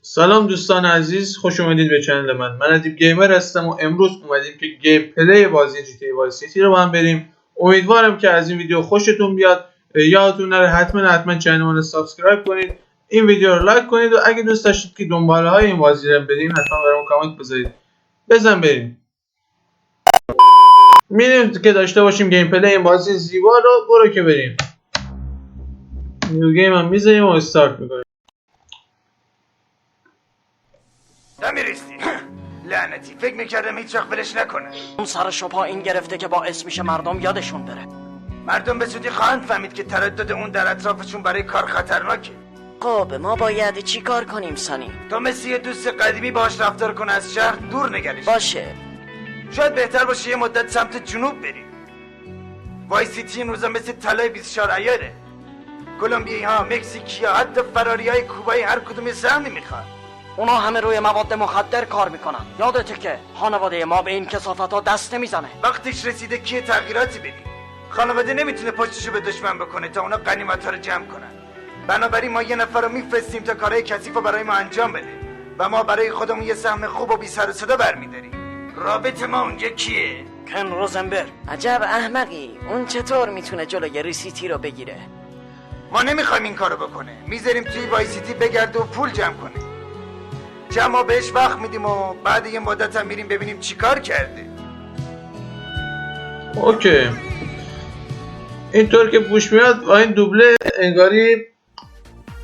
سلام دوستان عزیز، خوش اومدید به کانال من ادیب گیمر هستم و امروز اومدیم که گیم پلی بازی جی تی ای وایس سیتی رو با هم بریم. امیدوارم که از این ویدیو خوشتون بیاد. یادتون نره حتما کانال من رو سابسکرایب کنید، این ویدیو رو لایک کنید و اگه دوست داشتید که دنباله های این بازی رو بریم حتما برام کامنت بذارید. بریم میریم که داشته باشیم گیم پلی این بازی زیبا رو. برو که بریم. نیو گیم هم میذاریم و استارت میکنیم. نمیریستی لعنتی، فکر میکردم هیچ وقت ولش نکنه. اون سر پا این گرفته که باعث میشه مردم یادشون بره. مردم به زودی خواهند فهمید که تردد اون در اطرافشون برای کار خطرناکه. خب ما باید چی کار کنیم سانی؟ تو مثل یه دوست قدیمی باهاش رفتار کن، از شهر دور نگرش. باشه. شاید بهتر باشه یه مدت سمت جنوب بریم. وای سیتی این روزا مثل طلای 24 عیاره. کلمبیایی ها، مکزیکی ها، حتی فراری های کوبایی هر کدوم سهم نمیخواد. اونا همه روی مواد مخدر کار میکنن. یادته که خانواده ما به این کثافت ها دست نمیزنه. وقتش رسیده که تغییراتی بدیم. خانواده نمیتونه پشتشو به دشمن بکنه تا اونا غنیمت‌ها رو جمع کنن. بنابراین ما یه نفر رو میفرستیم تا کارهای کثیف رو برای ما انجام بده و ما برای خودمون یه سهم خوب و بی سر و صدا برمیداریم. رابط ما اونجا کیه؟ کن روزنبرگ. عجب احمقی. اون چطور میتونه جلوی ریسیتی رو بگیره؟ ما نمیخوایم این کارو بکنه. میذاریم توی وای سیتی بگرده و پول جمع کنه. جمع بهش وقت میدیم و بعد یه مدت هم میریم ببینیم چیکار کرده. اوکی. اینطور که بوش میاد و این دوبله انگاری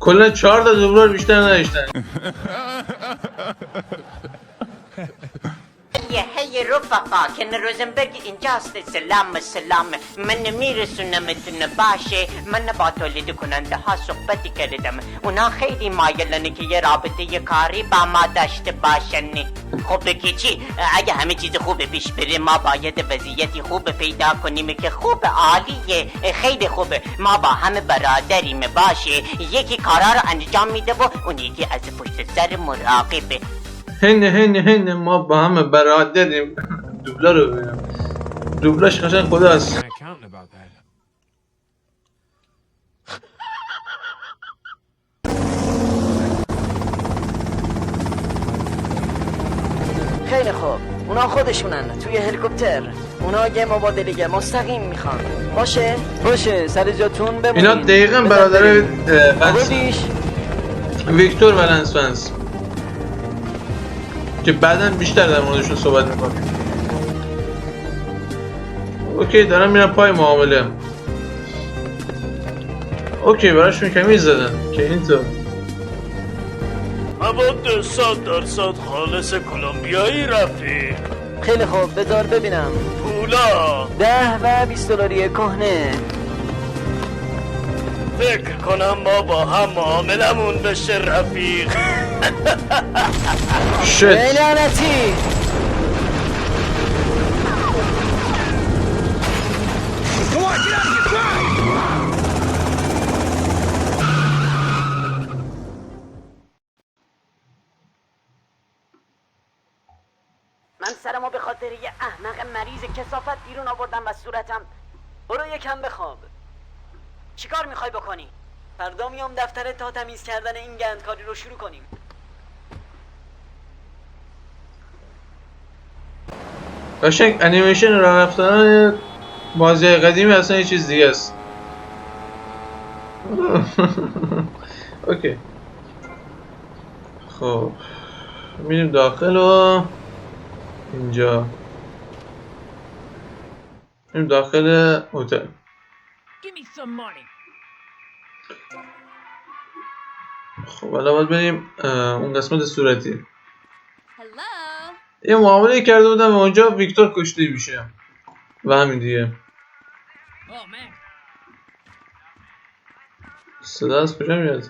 کلا 4 تا دوبله بیشتر نداشتن. هی رفقا کن روزنبرگ اینجاست. سلام من میرسونمتون باشه. من با تولید کننده ها صحبتی کردم. اونا خیلی مایلنه که یه رابطه کاری با ما داشته باشن. خب که چی؟ اگه همه چیز خوب پیش بره ما باید وضعیتی خوب پیدا کنیم که خوب، عالیه، خیلی خوبه. ما با همه برادریم باشه. یکی کارا رو انجام میده و اون یکی از پشت سر مراقبه. هن ما با همه برادریم. دوبله رو ببینم. دوبلش قشنگ خداست. خیلی خوب. اونا خودشونن توی هلیکوپتر. اونا یه مبادله مستقیم میخوان. باشه سر جاتون بمونین. اینا دقیقا برادر بودیش ویکتور ولنس که بعداً بیشتر در موردشون صحبت میکنیم. اوکی دارم میرم پای معامله. اوکی براشون کمیز زدن که اینطور مواد 100% خالص کلمبیایی رفیق. خیلی خوب بذار ببینم. پولا 10 و 20 دلاری کهنه. فکر کنم ما با هم معاملمون بشه رفیق. شت. لعنتی. من سرمو به خاطر یه احمق مریض کثافت بیرون آوردم و صورتم. برو یکم بخواب. چیکار میخوای بکنی؟ فردا میام دفتر تا تمیز کردن این گندکاری رو شروع کنیم. قشنگ انیمیشن و راه رفتن بازی قدیمی اصلا یه چیز دیگه است. اوکی خب میریم داخل و اینجا میریم داخل هتل. خب الان باید بریم اون قسمت صورتی. یه معامله کرده بودم و اونجا ویکتور کشته میشه و همین دیگه. صدا از کجا میاد؟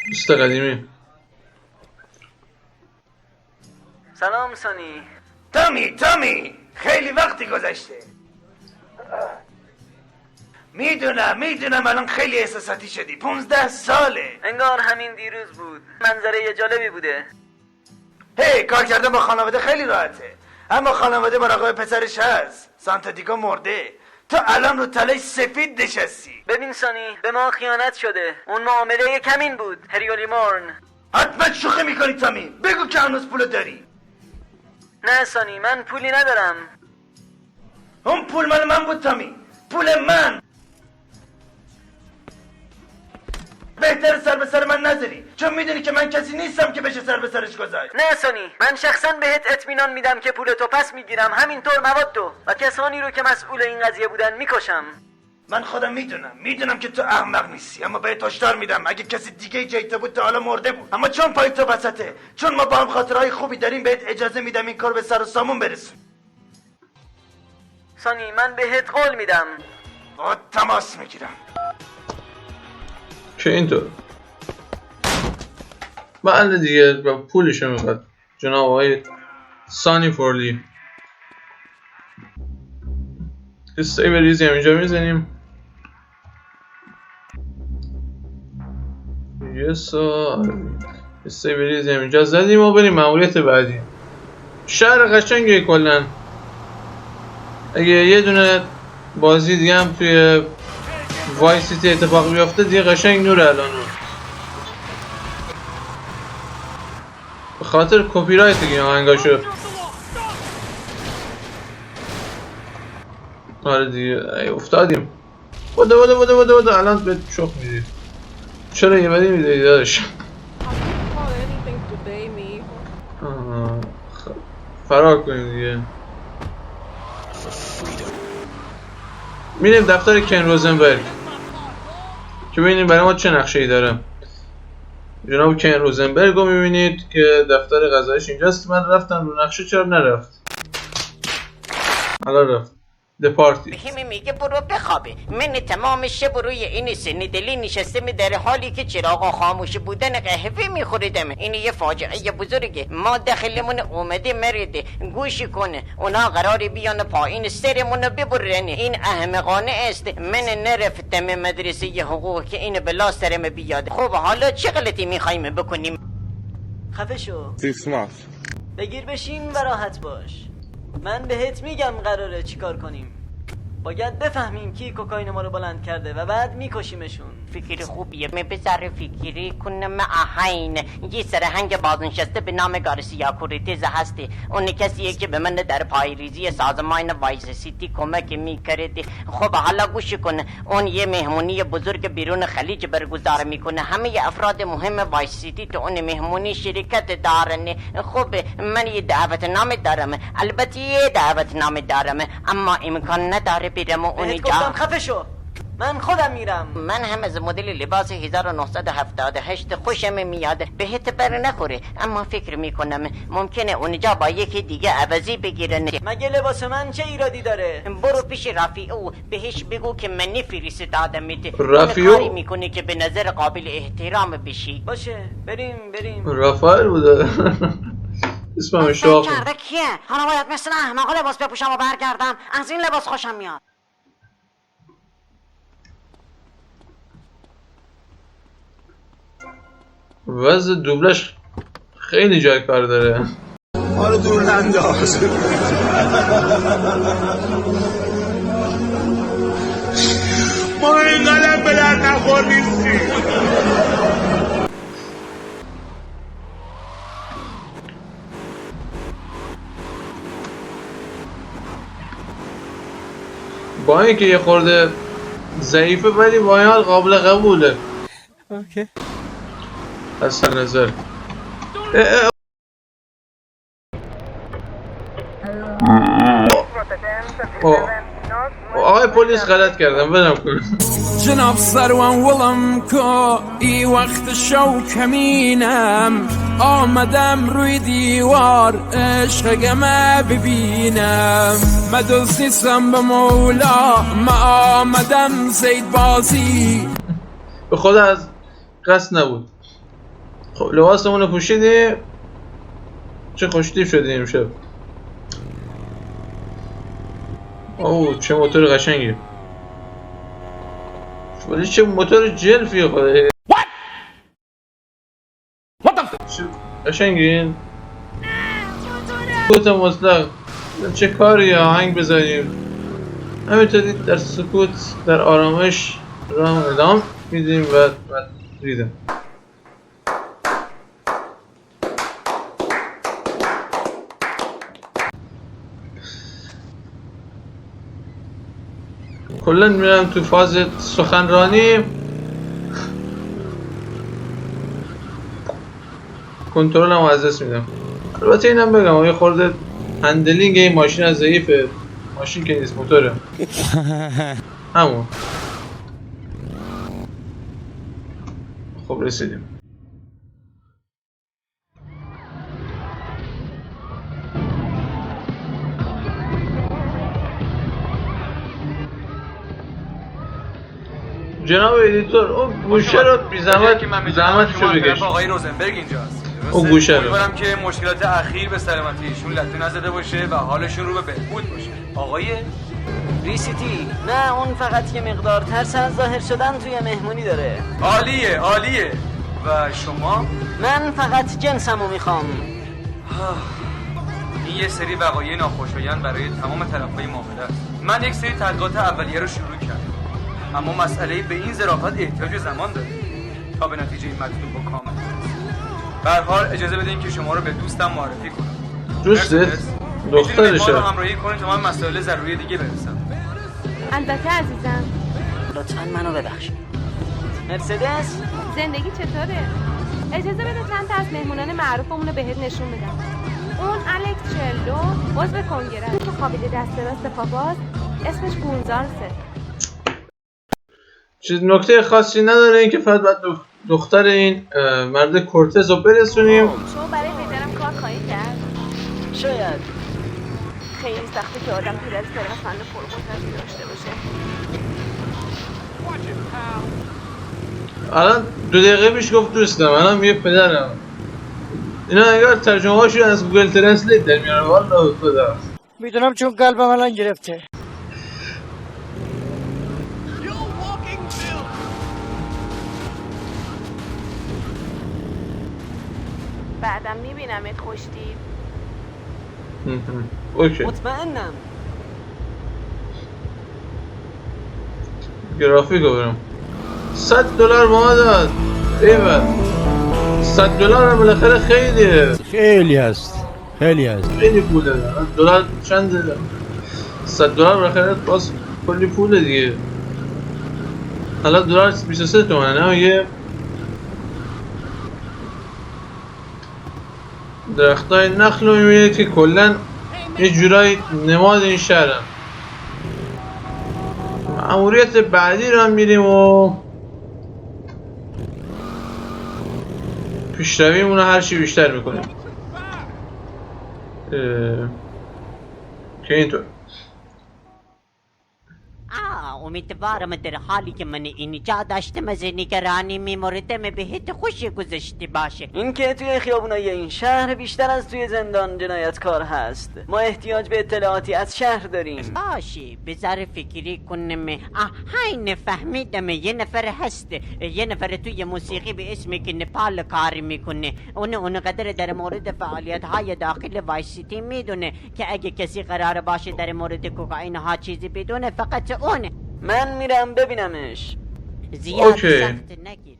دوست قدیمی. سلام سانی. تامی خیلی وقتی گذشته. میدونم الان خیلی احساساتی شدی. 15 ساله. انگار همین دیروز بود. منظره جالبی بوده. هی کار کردن با خانواده خیلی راحته، اما خانواده مراقب پسرش هست. سانتا دیگو مرده. تو الان رو تله سفید نشستی. ببین سانی، به ما خیانت شده. اون معامله کمین بود، هریولی مورن. حتما شوخی میکنی تامی. بگو که هنوز پول داری. نه سانی، من پولی ندارم. اون پول مال من بود تامی، پول من. بهتر سر به سر من نذاری، چون میدونی که من کسی نیستم که بشه سر به سرش گذاشت. نه سانی، من شخصا بهت اطمینان میدم که پول تو پس میگیرم، همینطور مواد تو و کسانی رو که مسئول این قضیه بودن میکشم. من خودم میدونم که تو احمق نیستی، اما بهت هشدار میدم اگه کسی دیگه جای تو بود تا حالا مرده بود. اما چون پای تو وسطه، چون ما با هم خاطرهای خوبی داریم، بهت اجازه میدم این کار به سر و سامون برسون. سانی، من بهت قول میدم. با تماس میگیرم. که اینطور بله دیگه پولشو میخواد جناب آقای سانی فورلی. سیو ریزی هم اینجا میزنیم. سیو ریزی هم اینجا زدیم و بریم مأموریت بعدی. شهر قشنگه کلن. اگه یه دونه بازی دیگه هم توی وای سیتی اتفاق بیافته دیگه قشنگ نور الانو، به خاطر کپی رایت دیگه آهنگاشو. آره دیگه ای افتادیم. بوده الان به چخ میدید. چرا یه بدی میدهی داداش؟ فرار کنیم دیگه. میریم دفتر کن روزنبرگ که ببینیم برای ما چه نقشه‌ای داره. جناب کن روزنبرگ رو میبینید که دفتر قضاییش اینجاست. من رفتم رو نقشه، چرا نرفت؟ الان رفت. دپارتی. بهم میگه برو بخوابه. من تمام شب روی این سندلی نشستم در حالی که چراغ خاموش بودن قهوه میخوردم. این یه فاجعه بزرگه. ما داخلمون اومده مرده. گوش کنه، اونا قراره بیان پایین سرمون ببرن. این احمقانه است. من نرفتم مدرسه حقوق که این بلا سرم بیاد. خب حالا چه غلطی میخوایم بکنیم؟ خفه شو. بگیر بشین و راحت باش. من بهت میگم قراره چیکار کنیم. باید بفهمیم کی کوکائین ما رو بلند کرده و بعد میکشیمشون. فکر خوبیه. من بذار فکری کنم. آهین یه سرهنگ بازنشسته به نام گارسیا کورتز هستی. اون کسیه که به من در پایریزی سازمان وایس سیتی کمک میکرده. خب حالا گوش کن، اون یه مهمونی بزرگ بیرون خلیج برگزار میکنه. همه افراد مهم وایس سیتی تو اون مهمونی شرکت دارن. خب من یه دعوت نامه دارم، البته یه دعوت نامه دارم، اما امکان نداره برم اونجا. گفتم خفه شو، من خودم میرم. من هم از مدل لباس 1978 خوشم میاد. بهت بر نخوره، اما فکر میکنم ممکنه اونجا با یکی دیگه عوضی بگیرن. مگه لباس من چه ایرادی داره؟ برو پیش رفیعو، بهش بگو که من نفرستادمت. رفیعو کاری میکنه که به نظر قابل احترام بشی. باشه بریم. رافائل بوده. اسمم اشتباه کرده کیه؟ حالا باید مثل احمقا لباس بپوشم و برگردم. از این لباس خوشم میاد. وضع دوبلش خیلی جای کار داره. حالا دور ننداز. ما اینقدر به در نخور نیستیم. با اینکه یه خورده ضعیفه ولی با این حال قابل قبوله. اوکی. حسن نظر. آقای پلیس غلط کردم، بدم کنم. جناب سروان ولم که ای وقت شو کمینم، آمدم روی دیوار عشقم ببینم. مدوز نیستم به مولا، ما آمدم زید بازی. به خدا از قصد نبود. خب لباسمون رو پوشیدیم. چه خوشتیپ شدیم امشب. اوه چه موتور قشنگی. ولی چه موتور جلفی خدایی. چه قشنگی. کوت مطلق. چه کاری آهنگ بذاریم. همینطوری در سکوت در آرامش راه ادامه میدیم و ریدم. کلا میرم تو فاز سخنرانی. کنترلم از دست میدم. البته اینم بگم یه خورده هندلینگ این ماشین از ضعیفه. ماشین که نیست، موتوره. همون. خب رسیدیم. جناب ادیتور اون گوشه رو بی زحمتشو بکش. آقای روزنبرگ اینجاست. اون گوشه رو. امیدوارم که مشکلات اخیر به سلامتی ایشون لطفی نزده باشه و حالشون رو به بهبود باشه. آقای ریسیتی، نه اون فقط یه مقدار ترس از ظاهر شدن توی مهمونی داره. عالیه عالیه. و شما؟ من فقط جنسمو میخوام. این یه سری وقایع ناخوشایند برای تمام طرفای معامله است. من یک سری تحقیقات اولیه رو شروع کردم، اما مسئله به این ظرافت احتیاج زمان داره تا به نتیجه این مطلوب با کامل برسیم. به هر حال اجازه بدین که شما رو به دوستم معرفی کنم. دوستت؟ دخترشه. رو همراهی کنید تا من مسائل ضروری دیگه برسم. البته عزیزم. لطفاً منو ببخشید. مرسدس، زندگی چطوره؟ اجازه بده چند تا از مهمونان معروفمون رو بهت نشون بدم. اون الکس چرلو، عضو کنگره که خوابیده دست راست پاپاست، اسمش گونزالسه. چیز نکته خاصی نداره، این که فقط باید دختر این مرد کورتز رو برسونیم. شما برای پدرم کار خواهی کرد؟ شاید. خیلی سخته که آدم پدر ثروتمند و پرقدرتی داشته باشه. الان 2 دقیقه پیش گفت دوستم، الان میگه پدرم. اینا اگر ترجمه هاشون از گوگل ترنسلیت در میاره. والله خدا میدونم چون قلبم الان گرفته. بعدم میبینمت خوشتیب. اوکی. مطمئنم. گرافیک رو برم. $100 ما داد. ایول. $100 هم بالاخره خیلیه. خیلی هست. خیلی هست. خیلی پوله. دلار چنده؟ $100 بالاخره باز کلی پوله دیگه. حالا دلار 23 تومنه نه میگه. درختای نخل رو میبینید که کلن یه جورایی نماد این شهرن. مأموریت بعدی رو هم میریم و پیشرویمون رو هرچی بیشتر میکنیم که اینطور. امیدوارم در حالی که من اینجا داشتم از نگرانی میموردم بهت خوش گذشته باشه. این که توی خیابونای این شهر بیشتر از توی زندان جنایتکار هست. ما احتیاج به اطلاعاتی از شهر داریم. باشه بذار فکری کنم. هاین فهمیدم یه نفر هست، یه نفر توی موسیقی به اسم که نپال کار میکنه. اون قدر در مورد فعالیت های داخل وایسیتی میدونه که اگه کسی قرار باشه در مورد کوکائین ها چیزی بدونه فقط اونه. من میرم ببینمش. زیاد سخت نگیر.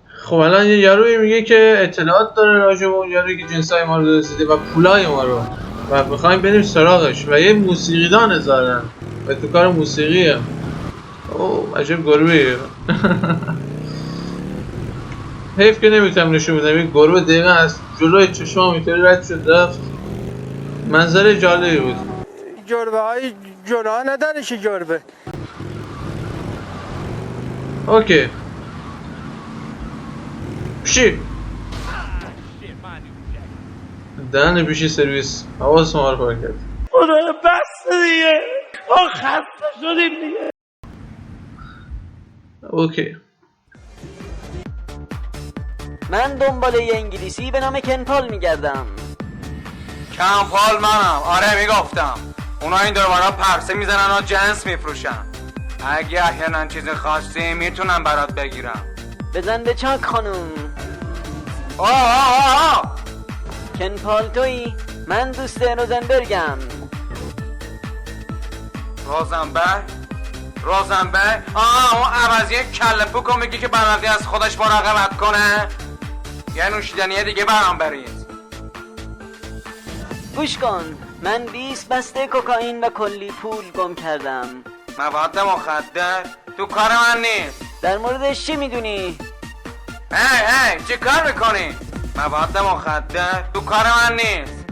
خب الان یه یاروی میگه که اطلاعات داره راجع به اون یارویی که جنسای ما رو دزدیده و پولای ما رو و میخوایم بریم سراغش و یه موسیقیدان هزارن و تو کار موسیقیه. اوه عجب گربه‌ایه. حیف که نمیتونم نشون بدم. این گربه دقیقا از جلوی چشمام اینطوری رد شد رفت. منظره جالبی بود. گربه های جناه ندارش گربه. اوکی بشی دهن بیشی سرویس حواس ما رو پاک کرد. خدا بس دیگه خسته شدیم دیگه. اوکی من دنبال یه انگلیسی به نام کنپال میگردم. کنپال منم. آره میگفتم اونا این دور برا پرسه میزنن و جنس میفروشن. اگه احیانا چیز خاصی میتونم برات بگیرم. بزن به چاک خانوم. کنپال تویی؟ من دوست روزنبرگم. روزنبرگ اون عوضی کله پوکو میگی که بلدی از خودش مراقبت کنه؟ یه نوشیدنی دیگه برام برید. گوش کن، من 20 بسته کوکائین و کلی پول گم کردم. مواد مخدر تو کار من نیست. در موردش چی میدونی؟ هی چی کار میکنی؟ مواد مخدر تو کار من نیست.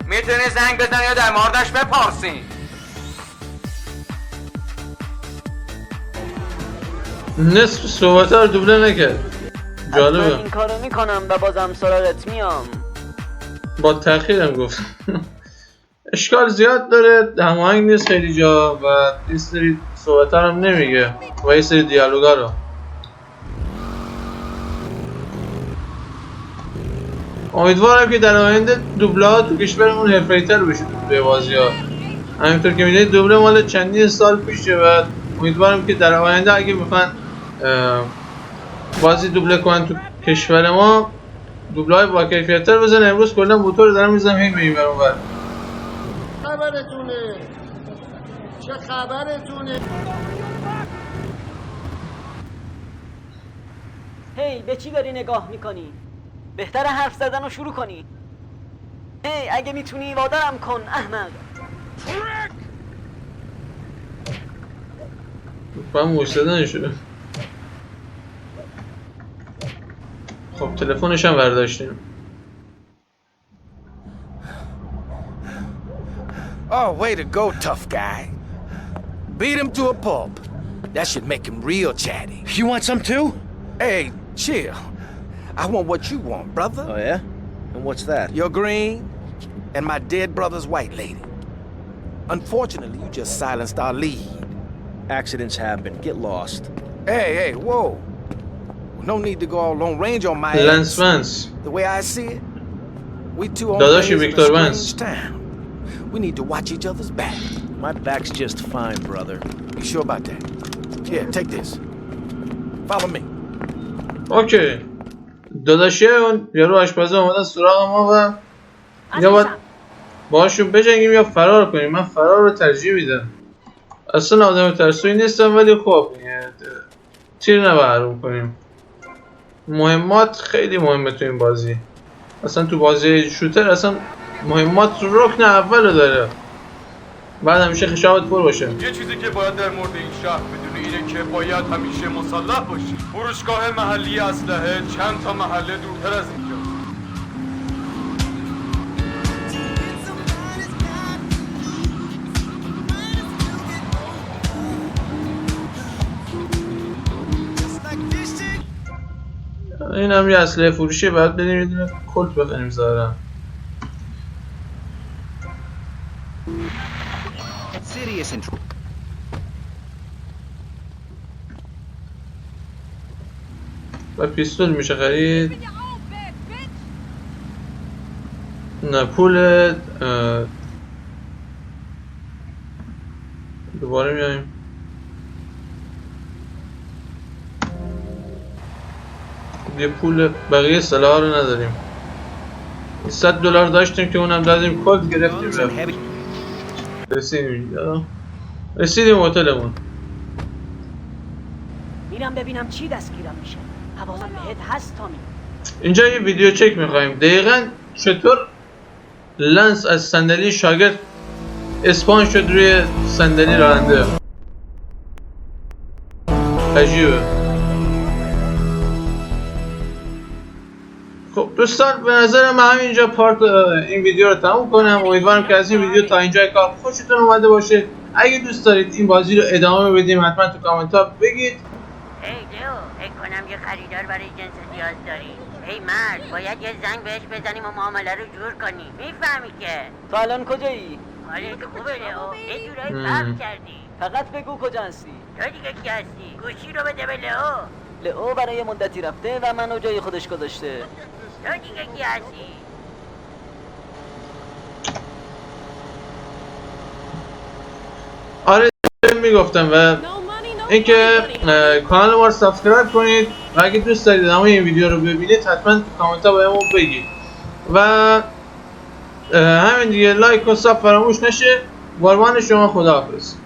میتونی زنگ بزنی یا در موردش بپرسی. نصف صحبت رو دوبله نکرد. جالبه. من این کارو میکنم و بازم سراغت میام. با تأخیرم گفت. اشکال زیاد داره، هماهنگ نیست خیلی جا و یه سری صحبت هم نمیگه و یه سری دیالوگا رو. امیدوارم که در آینده دوبله ها تو کشورمون حرفه‌ای‌تر بشه توی بازی ها. همینطور که میدونید دوبله مال چندین سال پیشه و امیدوارم که در آینده اگه بخوان بازی دوبله کنن تو کشور ما دوبله های با کیفیت‌تر بزنن. امروز کلا موتور دارم میزنم هی میبرم اونور. خبرتونه؟ چه خبرتونه؟ هی به چی داری نگاه میکنی؟ بهتر حرف زدن رو شروع کنی. هی اگه میتونی وادارم کن احمق. با موسیده نشده. خب تلفنش هم برداشتیم. Oh, way to go, tough guy. Beat him to a pulp. That should make him real chatty. You want some too? Hey, chill. I want what you want, brother. Oh, yeah? And what's that? Your green and my dead brother's white lady. Unfortunately, you just silenced our lead. Accidents happen. Get lost. Hey, whoa. No need to go all long range on my Lance ass. Vance. The way I see it, we two on Dadashi in a Victor strange Vance. town. We need to watch each other's back. My back's just fine, brother. You sure about that? Here, take this. Follow me. اوکی. داداشی اون یارو آشپزه اومدن سراغ ما و یا باید باشون بجنگیم یا فرار کنیم. من فرار رو ترجیح میدم. اصلا آدم ترسویی نیستم ولی خب تیر نبرم کنیم. مهمات خیلی مهمه تو این بازی. اصلا تو بازی شوتر اصلا مهمات رکن اول داره. بعد همیشه خشابت پر باشه. یه چیزی که باید در مورد این شهر بدونی اینه که باید همیشه مسلح باشی. فروشگاه محلی اسلحه چند تا محله دورتر از اینجا. این هم یه اسلحه فروشیه، باید بریم یه دونه کلت بخریم ظاهرا. و پیستول میشه خرید. نه پول دوباره میایم. یه پول بقیه سلاح رو نداریم. $100 داشتیم که اونم دادیم کد گرفتیم. رسیدیم هتلمون. میرم ببینم چی دستگیرم میشه. حواسم بهت هست تامی. اینجا یه ویدیو چک میخوایم دقیقاً چطور لنس از صندلی شاگرد اسپان شد روی صندلی راننده. عجیبه. خب دوستان به نظر من همینجا پارت این ویدیو رو تموم کنم. امیدوارم که از این ویدیو تا اینجای کار خوشتون اومده باشه. اگه دوست دارید این بازی رو ادامه بدیم حتما تو کامنت ها بگید. هی دیو، فکر کنم یه خریدار برای جنس نیاز داری. هی مرد، باید یه زنگ بهش بزنیم و معامله رو جور کنیم. میفهمی که؟ تو الان کجایی؟ حالت خوبه لئو، یه جورایی فرق کردی. فقط بگو کجا هستی. تو دیگه کی هستی؟ گوشی رو بده به لئو. لئو برای مدتی رفته و منو جای خودش گذاشته. تو دیگه کی هستی؟ آره میگفتم و اینکه کانال ما رو سابسکرایب کنید و اگه دوست دارید ادامه این ویدیو رو ببینید حتما تو کامنت ها بهمون بگید و همین دیگه لایک و ساب فراموش نشه. قربان شما، خداحافظ.